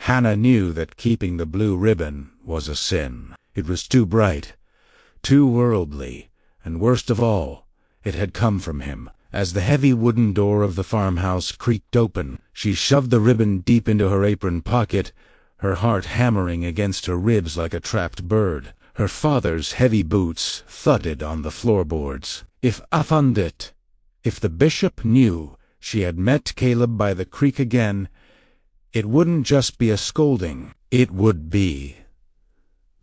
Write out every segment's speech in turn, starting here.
Hannah knew that keeping the blue ribbon was a sin. It was too bright, too worldly, and worst of all, it had come from him. As the heavy wooden door of the farmhouse creaked open, she shoved the ribbon deep into her apron pocket, her heart hammering against her ribs like a trapped bird. Her father's heavy boots thudded on the floorboards. If the bishop knew she had met Caleb by the creek again, it wouldn't just be a scolding, it would be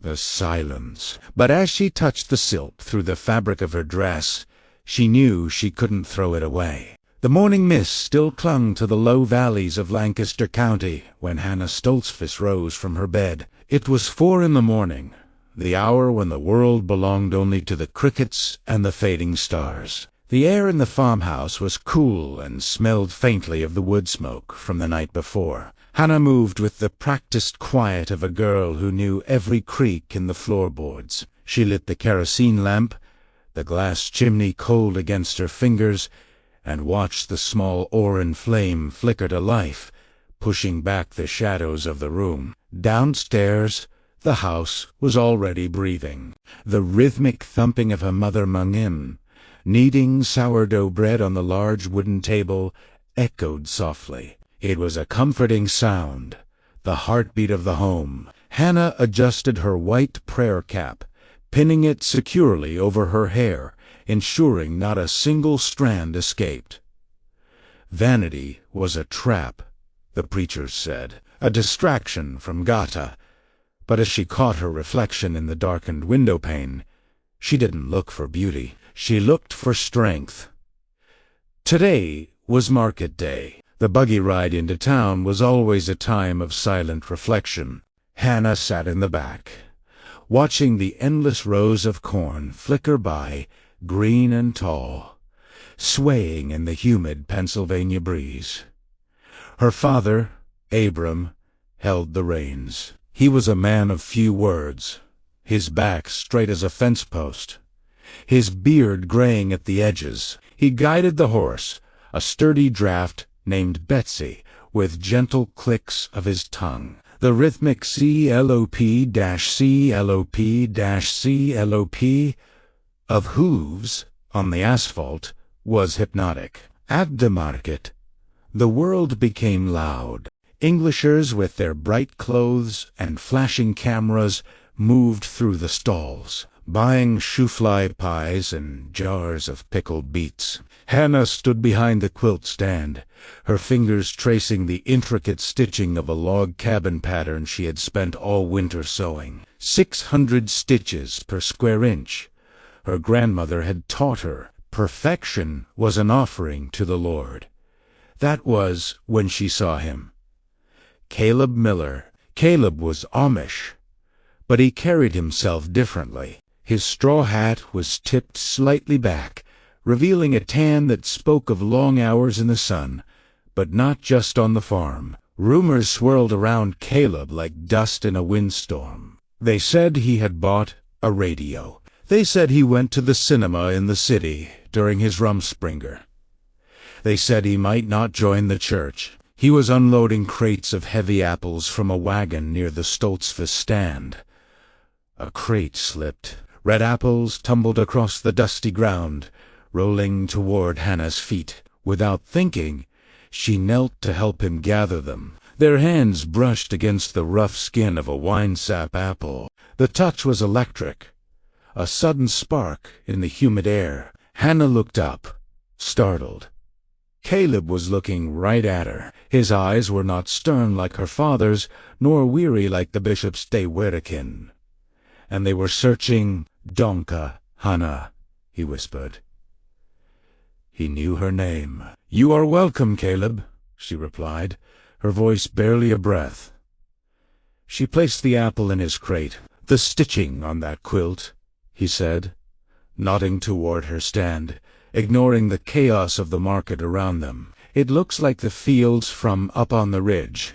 the silence. But as she touched the silk through the fabric of her dress, she knew she couldn't throw it away. The morning mist still clung to the low valleys of Lancaster County when Hannah Stoltzfus rose from her bed. It was 4 a.m, the hour when the world belonged only to the crickets and the fading stars. The air in the farmhouse was cool and smelled faintly of the wood smoke from the night before. Hannah moved with the practiced quiet of a girl who knew every creak in the floorboards. She lit the kerosene lamp, the glass chimney cold against her fingers, and watched the small orange flame flicker to life, pushing back the shadows of the room. Downstairs, the house was already breathing. The rhythmic thumping of her mother Mungim, kneading sourdough bread on the large wooden table, echoed softly. It was a comforting sound, the heartbeat of the home. Hannah adjusted her white prayer cap, pinning it securely over her hair, ensuring not a single strand escaped. Vanity was a trap, the preachers said, a distraction from Gata. But as she caught her reflection in the darkened window pane, she didn't look for beauty. She looked for strength. Today was market day. The buggy ride into town was always a time of silent reflection. Hannah sat in the back, watching the endless rows of corn flicker by, green and tall, swaying in the humid Pennsylvania breeze. Her father, Abram, held the reins. He was a man of few words, his back straight as a fence post, his beard graying at the edges. He guided the horse, a sturdy draft named Betsy, with gentle clicks of his tongue. The rhythmic clop-clop-clop of hooves on the asphalt was hypnotic. At the market, the world became loud. Englishers with their bright clothes and flashing cameras moved through the stalls, buying shoe-fly pies and jars of pickled beets. Hannah stood behind the quilt stand, her fingers tracing the intricate stitching of a log cabin pattern she had spent all winter sewing. 600 stitches per square inch. Her grandmother had taught her perfection was an offering to the Lord. That was when she saw him. Caleb Miller. Caleb was Amish, but he carried himself differently. His straw hat was tipped slightly back, revealing a tan that spoke of long hours in the sun, but not just on the farm. Rumors swirled around Caleb like dust in a windstorm. They said he had bought a radio. They said he went to the cinema in the city during his Rumspringer. They said he might not join the church. He was unloading crates of heavy apples from a wagon near the Stoltzfus stand. A crate slipped. Red apples tumbled across the dusty ground, rolling toward Hannah's feet. Without thinking, she knelt to help him gather them. Their hands brushed against the rough skin of a wine-sap apple. The touch was electric, a sudden spark in the humid air. Hannah looked up, startled. Caleb was looking right at her. His eyes were not stern like her father's, nor weary like the bishop's de Werrikin. And they were searching. "Donka, Hannah," he whispered. He knew her name. "You are welcome, Caleb," she replied, her voice barely a breath. She placed the apple in his crate. "The stitching on that quilt," he said, nodding toward her stand, ignoring the chaos of the market around them. "It looks like the fields from up on the ridge.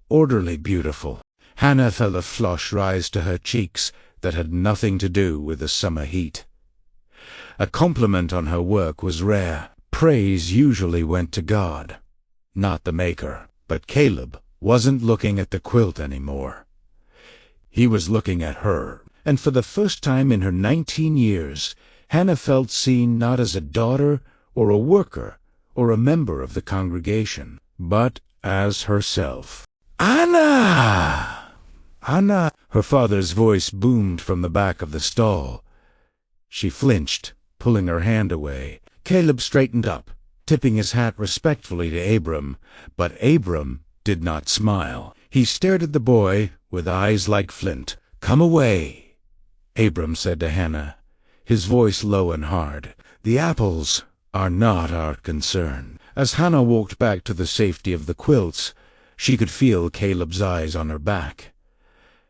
Orderly, beautiful." Hannah felt a flush rise to her cheeks that had nothing to do with the summer heat. A compliment on her work was rare. Praise usually went to God, not the maker. But Caleb wasn't looking at the quilt anymore. He was looking at her, and for the first time in her 19 years, Hannah felt seen not as a daughter or a worker or a member of the congregation, but as herself. "Anna! Anna!" Her father's voice boomed from the back of the stall. She flinched, pulling her hand away. Caleb straightened up, tipping his hat respectfully to Abram, but Abram did not smile. He stared at the boy with eyes like flint. "Come away," Abram said to Hannah, his voice low and hard. "The apples are not our concern." As Hannah walked back to the safety of the quilts, she could feel Caleb's eyes on her back.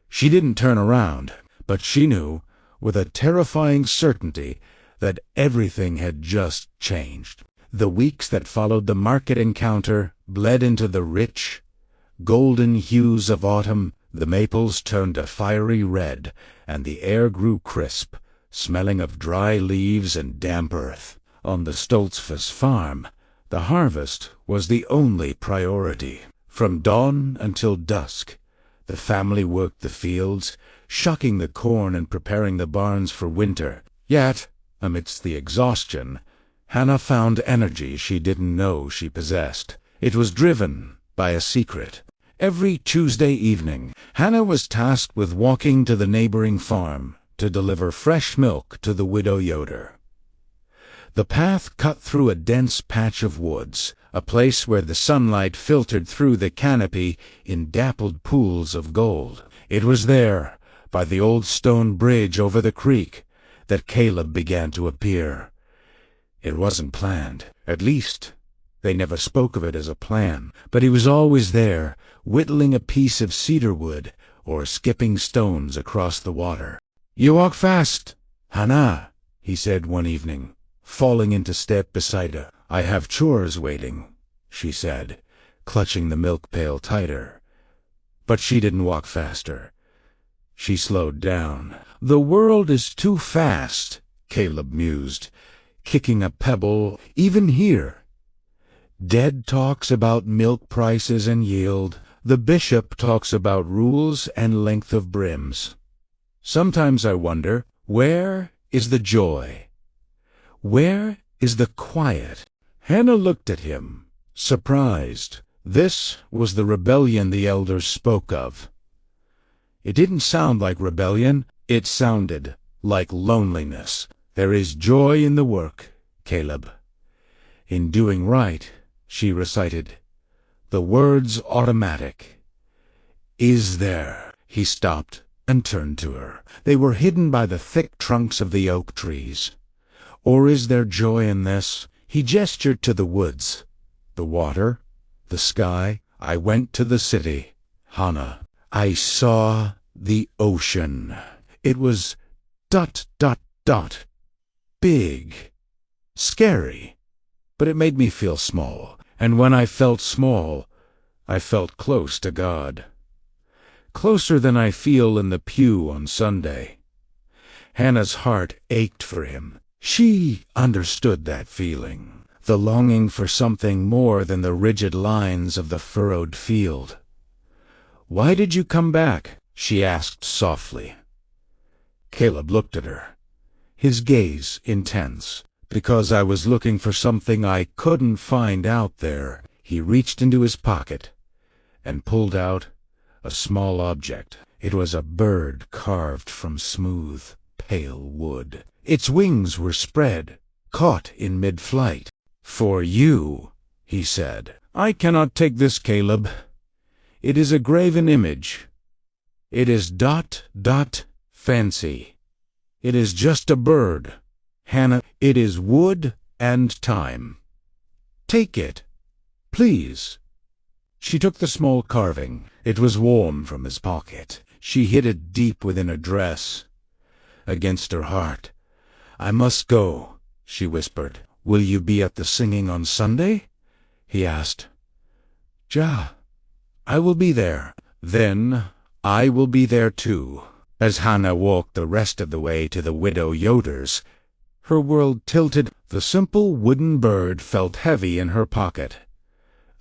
She didn't turn around, but she knew, with a terrifying certainty, that everything had just changed. The weeks that followed the market encounter bled into the rich, golden hues of autumn. The maples turned a fiery red, and the air grew crisp, smelling of dry leaves and damp earth. On the Stoltzfus farm, the harvest was the only priority. From dawn until dusk, the family worked the fields, shucking the corn and preparing the barns for winter. Yet, amidst the exhaustion, Hannah found energy she didn't know she possessed. It was driven by a secret. Every Tuesday evening, Hannah was tasked with walking to the neighboring farm to deliver fresh milk to the widow Yoder. The path cut through a dense patch of woods, a place where the sunlight filtered through the canopy in dappled pools of gold. It was there, by the old stone bridge over the creek, that Caleb began to appear. It wasn't planned. At least, they never spoke of it as a plan. But he was always there, whittling a piece of cedar wood or skipping stones across the water. "You walk fast, Hannah," he said one evening, falling into step beside her. "I have chores waiting," she said, clutching the milk pail tighter. But she didn't walk faster. She slowed down. "The world is too fast," Caleb mused, kicking a pebble. "Even here. Dad talks about milk prices and yield. The bishop talks about rules and length of brims. Sometimes I wonder, where is the joy? Where is the quiet?" Hannah looked at him, surprised. This was the rebellion the elders spoke of. It didn't sound like rebellion. It sounded like loneliness. "There is joy in the work, Caleb. In doing right," she recited, the words automatic. "Is there?" He stopped and turned to her. They were hidden by the thick trunks of the oak trees. "Or is there joy in this?" He gestured to the woods, the water, the sky. "I went to the city, Hannah. I saw the ocean. It was ... big, scary, but it made me feel small. And when I felt small, I felt close to God. Closer than I feel in the pew on Sunday." Hannah's heart ached for him. She understood that feeling, the longing for something more than the rigid lines of the furrowed field. "Why did you come back?" she asked softly. Caleb looked at her, his gaze intense. "Because I was looking for something I couldn't find out there." He reached into his pocket and pulled out a small object. It was a bird carved from smooth, pale wood. Its wings were spread, caught in mid-flight. "For you," he said. "I cannot take this, Caleb. It is a graven image. It is ... fancy. It is just a bird. Hannah, it is wood and time. Take it, please." She took the small carving. It was warm from his pocket. She hid it deep within her dress, against her heart. "I must go," she whispered. "Will you be at the singing on Sunday?" he asked. "Ja, I will be there." "Then I will be there too." As Hannah walked the rest of the way to the widow Yoder's, her world tilted. The simple wooden bird felt heavy in her pocket.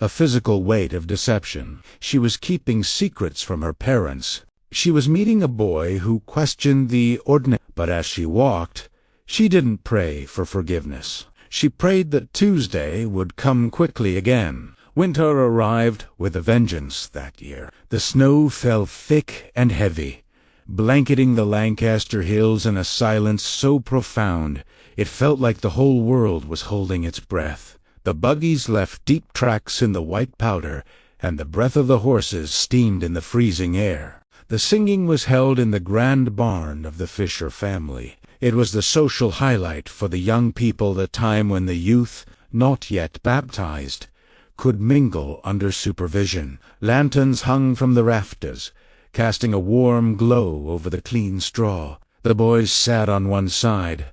a physical weight of deception. She was keeping secrets from her parents. She was meeting a boy who questioned the Ordnung, but as she walked, she didn't pray for forgiveness. She prayed that Tuesday would come quickly again. Winter arrived with a vengeance that year. The snow fell thick and heavy, blanketing the Lancaster hills in a silence so profound it felt like the whole world was holding its breath. The buggies left deep tracks in the white powder, and the breath of the horses steamed in the freezing air. The singing was held in the grand barn of the Fisher family. It was the social highlight for the young people, the time when the youth, not yet baptized, could mingle under supervision. Lanterns hung from the rafters, casting a warm glow over the clean straw. The boys sat on one side,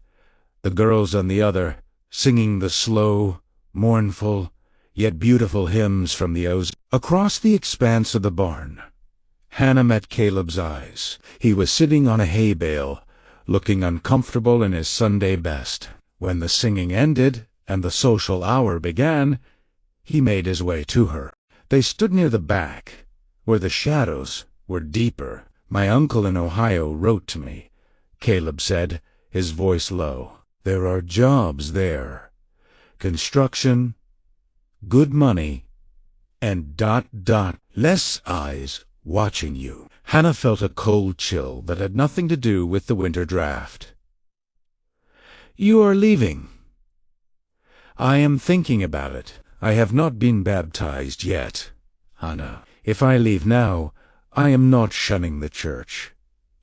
the girls on the other, singing the slow, mournful, yet beautiful hymns from the O's. Across the expanse of the barn, Hannah met Caleb's eyes. He was sitting on a hay bale, looking uncomfortable in his Sunday best. When the singing ended and the social hour began, he made his way to her. They stood near the back, where the shadows were deeper. "My uncle in Ohio wrote to me," Caleb said, his voice low. "There are jobs there. Construction, good money, and ... less eyes watching you." Hannah felt a cold chill that had nothing to do with the winter draft. "You are leaving?" "I am thinking about it. I have not been baptized yet, Hannah. If I leave now, I am not shunning the church.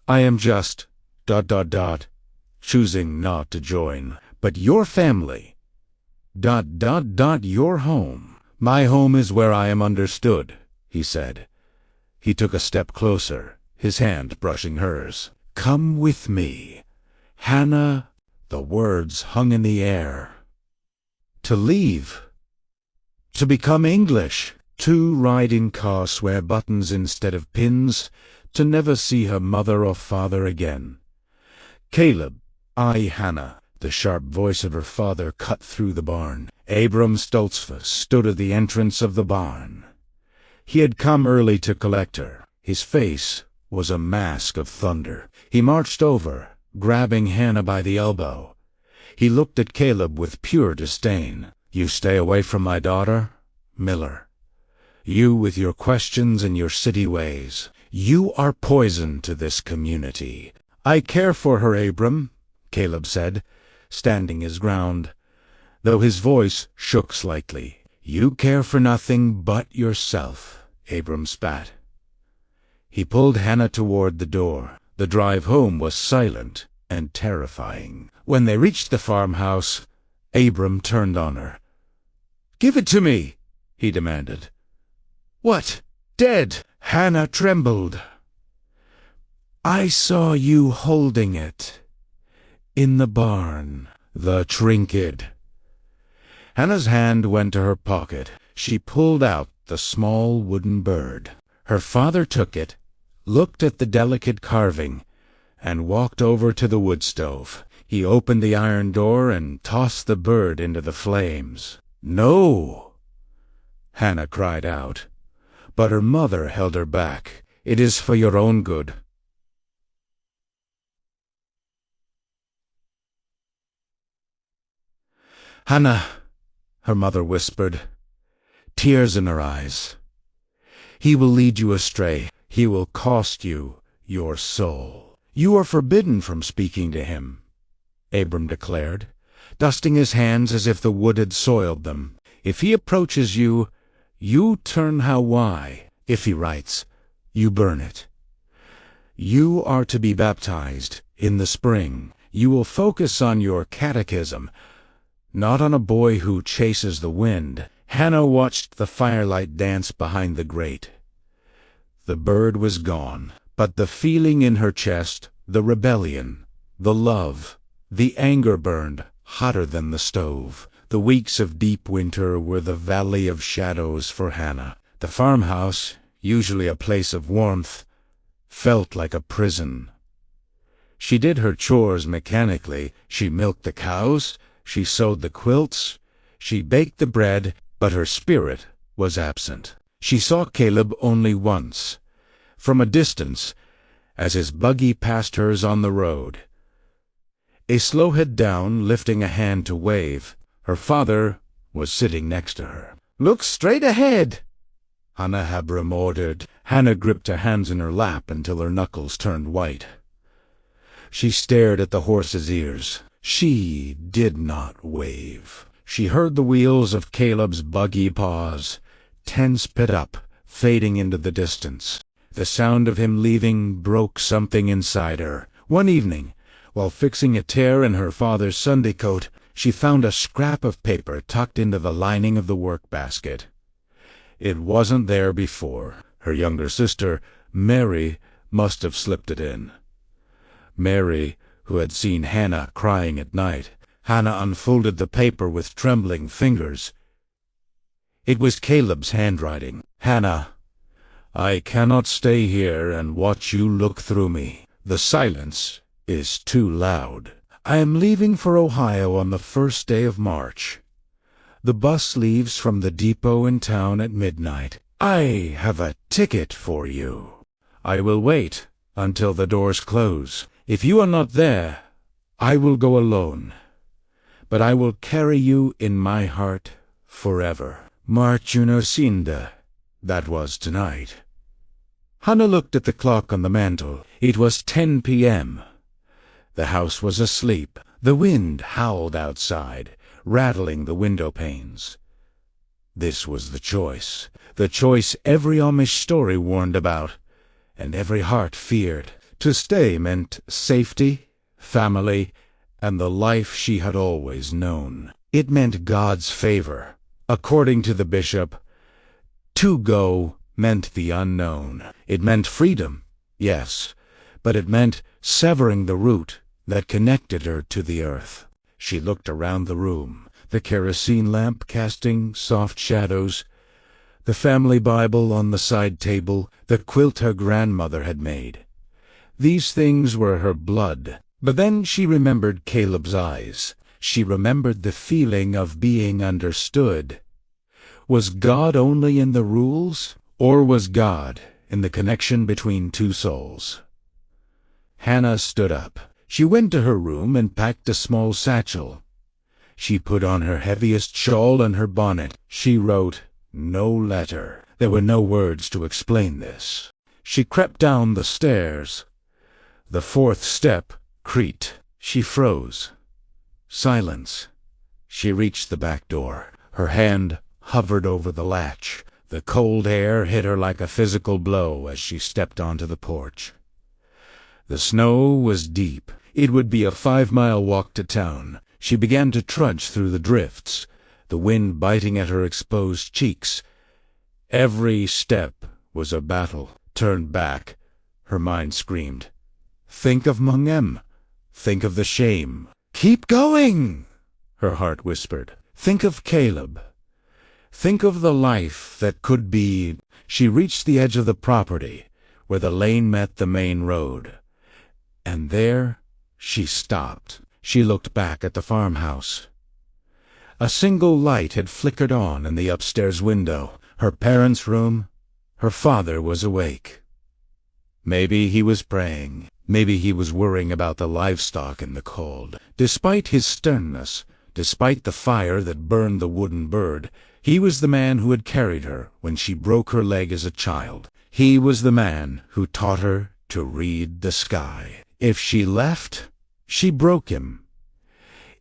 I am just ... choosing not to join. But your family ... your home." "My home is where I am understood," he said. He took a step closer, his hand brushing hers. "Come with me, Hannah." The words hung in the air. To leave. To become English. To ride in cars wear buttons instead of pins. To never see her mother or father again. "Caleb, Hannah." The sharp voice of her father cut through the barn. Abram Stoltzfus stood at the entrance of the barn. He had come early to collect her. His face was a mask of thunder. He marched over, grabbing Hannah by the elbow. He looked at Caleb with pure disdain. "You stay away from my daughter, Miller. You with your questions and your city ways. You are poison to this community." "I care for her, Abram," Caleb said, standing his ground, though his voice shook slightly. "You care for nothing but yourself," Abram spat. He pulled Hannah toward the door. The drive home was silent and terrifying. When they reached the farmhouse, Abram turned on her. "Give it to me," he demanded. "What? Dead?" Hannah trembled. "I saw you holding it. In the barn. The trinket." Hannah's hand went to her pocket. She pulled out the small wooden bird. Her father took it, looked at the delicate carving, and walked over to the wood stove. He opened the iron door and tossed the bird into the flames. "No!" Hannah cried out, but her mother held her back. "It is for your own good." "Hannah," her mother whispered, tears in her eyes. "He will lead you astray. He will cost you your soul." "You are forbidden from speaking to him," Abram declared, dusting his hands as if the wood had soiled them. "If he approaches you, you turn how why. If he writes, you burn it. You are to be baptized in the spring. You will focus on your catechism, not on a boy who chases the wind." Hannah watched the firelight dance behind the grate. The bird was gone, but the feeling in her chest, the rebellion, the love, the anger burned hotter than the stove. The weeks of deep winter were the valley of shadows for Hannah. The farmhouse, usually a place of warmth, felt like a prison. She did her chores mechanically. She milked the cows, she sewed the quilts, she baked the bread, but her spirit was absent. She saw Caleb only once, from a distance, as his buggy passed hers on the road. A slow head down, lifting a hand to wave. Her father was sitting next to her. "Look straight ahead," Hannah Habram ordered. Hannah gripped her hands in her lap until her knuckles turned white. She stared at the horse's ears. She did not wave. She heard the wheels of Caleb's buggy pause, tense pit up, fading into the distance. The sound of him leaving broke something inside her. One evening, while fixing a tear in her father's Sunday coat, she found a scrap of paper tucked into the lining of the work basket. It wasn't there before. Her younger sister, Mary, must have slipped it in. Mary, who had seen Hannah crying at night. Hannah unfolded the paper with trembling fingers. It was Caleb's handwriting. "Hannah, I cannot stay here and watch you look through me. The silence is too loud. I am leaving for Ohio on the first day of March. The bus leaves from the depot in town at midnight. I have a ticket for you. I will wait until the doors close. If you are not there, I will go alone. But I will carry you in my heart forever. March Unosinda." That was tonight. Hannah looked at the clock on the mantel. It was 10 p.m. The house was asleep. The wind howled outside, rattling the window panes. This was the choice every Amish story warned about, and every heart feared. To stay meant safety, family, and the life she had always known. It meant God's favor. According to the bishop, to go meant the unknown. It meant freedom, yes, but it meant severing the root that connected her to the earth. She looked around the room, the kerosene lamp casting soft shadows, the family Bible on the side table, the quilt her grandmother had made. These things were her blood. But then she remembered Caleb's eyes. She remembered the feeling of being understood. Was God only in the rules, or was God in the connection between two souls? Hannah stood up. She went to her room and packed a small satchel. She put on her heaviest shawl and her bonnet. She wrote no letter. There were no words to explain this. She crept down the stairs. The fourth step creaked. She froze. Silence. She reached the back door. Her hand hovered over the latch. The cold air hit her like a physical blow as she stepped onto the porch. The snow was deep. It would be a 5-mile walk to town. She began to trudge through the drifts, the wind biting at her exposed cheeks. Every step was a battle. Turn back, her mind screamed. Think of Mungem. Think of the shame. Keep going, her heart whispered. Think of Caleb. Think of the life that could be. She reached the edge of the property, where the lane met the main road. And there she stopped. She looked back at the farmhouse. A single light had flickered on in the upstairs window. Her parents' room. Her father was awake. Maybe he was praying. Maybe he was worrying about the livestock in the cold. Despite his sternness, despite the fire that burned the wooden bird, he was the man who had carried her when she broke her leg as a child. He was the man who taught her to read the sky. If she left, she broke him.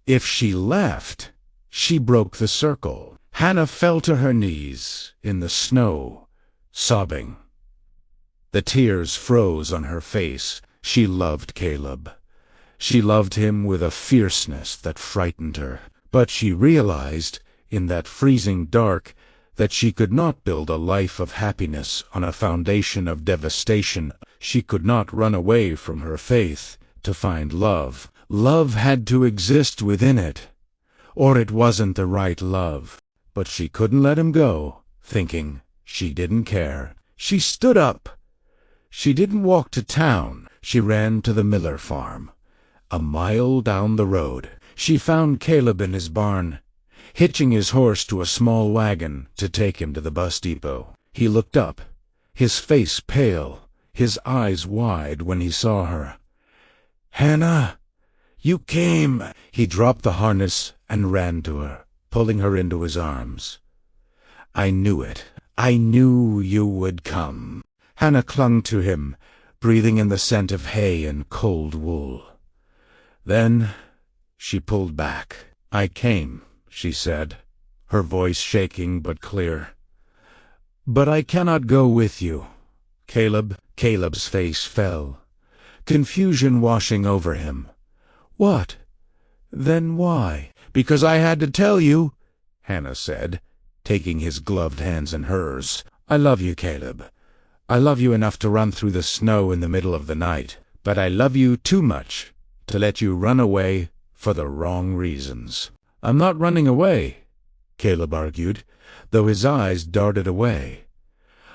If she left, she broke the circle. Hannah fell to her knees in the snow, sobbing. The tears froze on her face. She loved Caleb. She loved him with a fierceness that frightened her. But she realized, in that freezing dark, that she could not build a life of happiness on a foundation of devastation. She could not run away from her faith to find love. Love had to exist within it, or it wasn't the right love. But she couldn't let him go, thinking she didn't care. She stood up. She didn't walk to town. She ran to the Miller farm. A mile down the road, she found Caleb in his barn. hitching his horse to a small wagon to take him to the bus depot. He looked up, his face pale, his eyes wide when he saw her. "Hannah, you came!" He dropped the harness and ran to her, pulling her into his arms. "I knew it. I knew you would come." Hannah clung to him, breathing in the scent of hay and cold wool. Then she pulled back. "I came," she said, her voice shaking but clear. "But I cannot go with you, Caleb." Caleb's face fell, confusion washing over him. "What? Then why?" "Because I had to tell you," Hannah said, taking his gloved hands in hers. "I love you, Caleb. I love you enough to run through the snow in the middle of the night, but I love you too much to let you run away for the wrong reasons." "I'm not running away," Caleb argued, though his eyes darted away.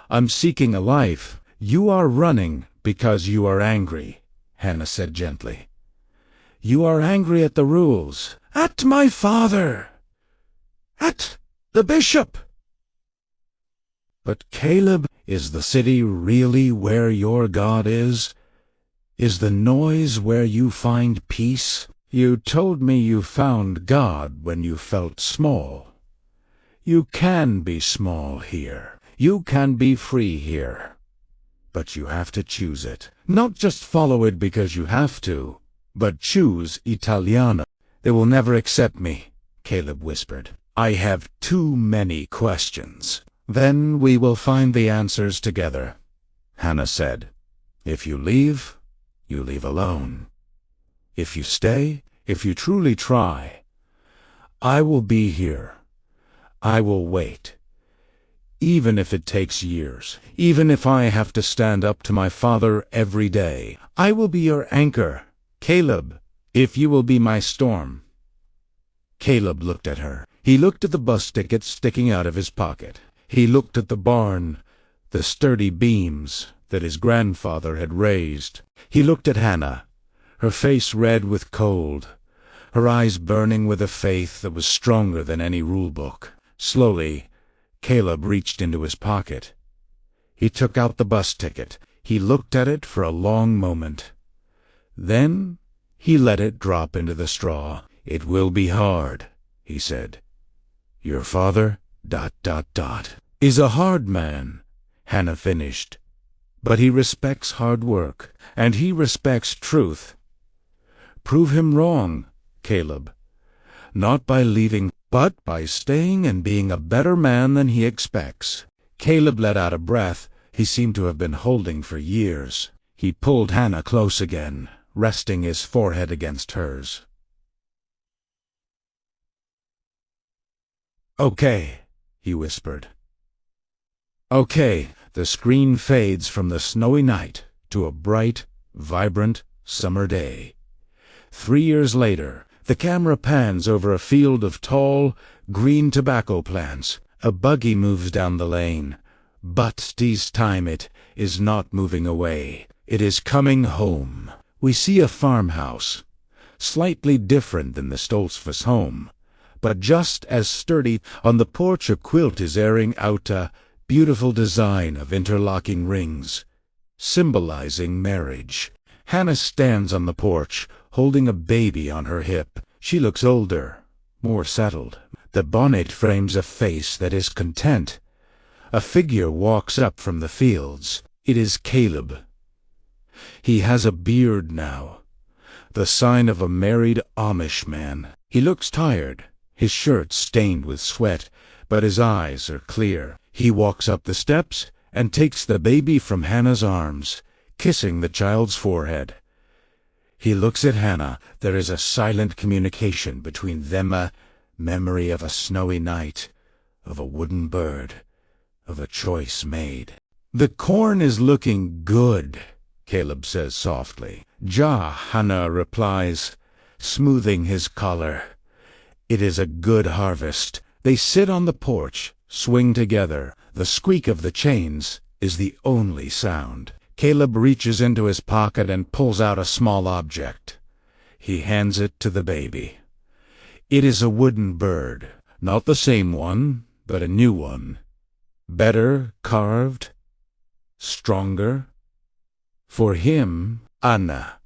"I'm seeking a life." "You are running because you are angry," Hannah said gently. "You are angry at the rules, at my father, at the bishop." "But Caleb, is the city really where your God is? Is the noise where you find peace? You told me you found God when you felt small. You can be small here. You can be free here. But you have to choose it. Not just follow it because you have to, but choose Italiana." "They will never accept me," Caleb whispered. "I have too many questions." "Then we will find the answers together," Hannah said. "If you leave alone. If you stay, if you truly try, I will be here. I will wait. Even if it takes years, even if I have to stand up to my father every day, I will be your anchor, Caleb, if you will be my storm." Caleb looked at her. He looked at the bus ticket sticking out of his pocket. He looked at the barn, the sturdy beams that his grandfather had raised. He looked at Hannah, her face red with cold, her eyes burning with a faith that was stronger than any rule book. Slowly, Caleb reached into his pocket. He took out the bus ticket. He looked at it for a long moment. Then he let it drop into the straw. "It will be hard," he said. "Your father, ... is a hard man," Hannah finished. "But he respects hard work, and he respects truth. Prove him wrong, Caleb. Not by leaving, but by staying and being a better man than he expects." Caleb let out a breath he seemed to have been holding for years. He pulled Hannah close again, resting his forehead against hers. "Okay," he whispered. "Okay." The screen fades from the snowy night to a bright, vibrant summer day. 3 years later, the camera pans over a field of tall, green tobacco plants. A buggy moves down the lane, but this time it is not moving away. It is coming home. We see a farmhouse, slightly different than the Stoltzfus home, but just as sturdy. On the porch a quilt is airing out a beautiful design of interlocking rings, symbolizing marriage. Hannah stands on the porch, holding a baby on her hip. She looks older, more settled. The bonnet frames a face that is content. A figure walks up from the fields. It is Caleb. He has a beard now, the sign of a married Amish man. He looks tired, his shirt stained with sweat, but his eyes are clear. He walks up the steps and takes the baby from Hannah's arms, kissing the child's forehead. He looks at Hannah. There is a silent communication between them, a memory of a snowy night, of a wooden bird, of a choice made. "The corn is looking good," Caleb says softly. "Ja," Hannah replies, smoothing his collar. "It is a good harvest." They sit on the porch, swing together. The squeak of the chains is the only sound. Caleb reaches into his pocket and pulls out a small object. He hands it to the baby. It is a wooden bird, Not the same one, but a new one. Better carved, stronger. For him, Anna.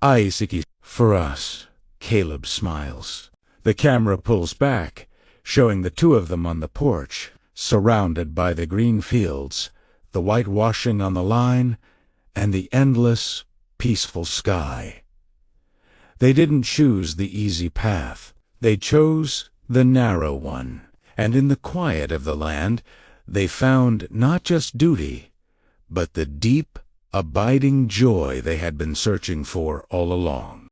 Isaac. For us, Caleb smiles. The camera pulls back, showing the two of them on the porch, surrounded by the green fields, the whitewashing on the line, and the endless, peaceful sky. They didn't choose the easy path. They chose the narrow one. And in the quiet of the land, they found not just duty, but the deep, abiding joy they had been searching for all along.